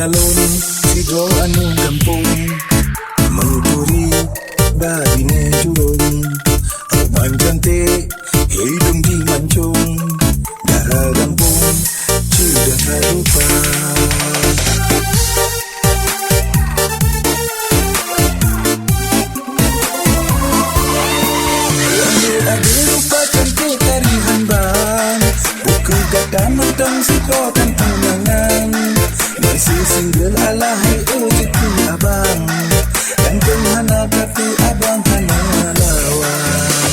calon sidro anu kampung menguturi babine jurung abang cantik hidung di mancung darah kampung sudah rupa. Ada rupa cantik tarian bang, buku gada matang sikotan tunangan. Masih single alahai ujiku abang, dan penghana katu abang hana lawan.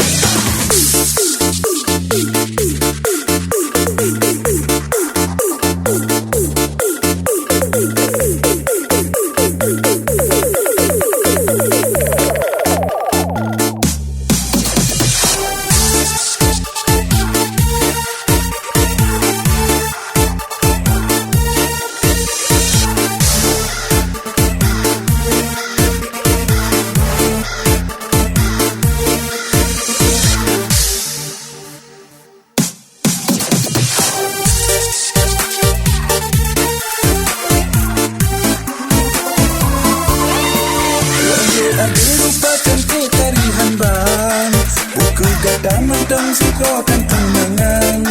Ada rupa cantik tarian bang, buku gada matang sikotan tunangan.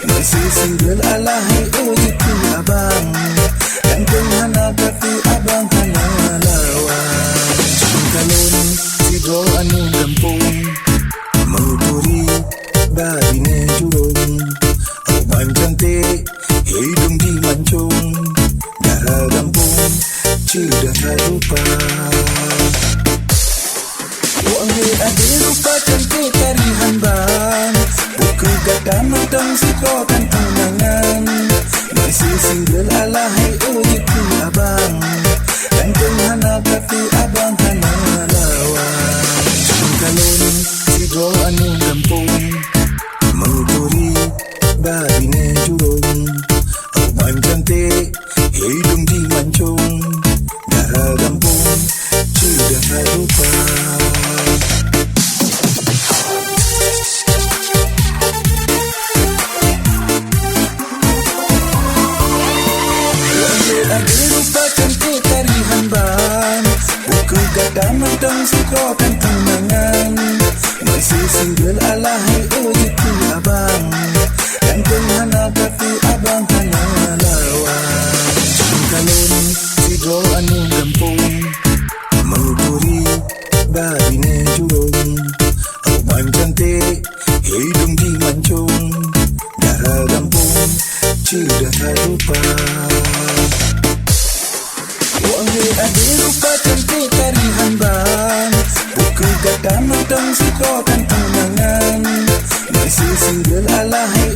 Masih single alahai ujiku abang, dan penghana katu abang hana lawan. Calon sidro anu kampung menguturi babine jurung abang cantik hidung di mancung darah kampung sudah rupa. Ada rupa cantik tarian bang, buku gada matang sikotan tunangan. Masih single alahai ujiku abang, dan penghana katu abang hana lawan. Calon sidro anu kampung menguturi babine jurung abang cantik hidung di mancung darah kampung sudah rupa. Ada rupa cantik tarian bang, buku gada matang sikotan tunangan. Masih single alahai ujiku abang, dan penghana katu abang hana lawan. Calon sidro anu kampung menguturi babine jurung abang cantik hidung di mancung darah kampung sudah rupa. Ada rupa cantik tarian bang, buku gada matang sikotan tunangan. Masih single alahai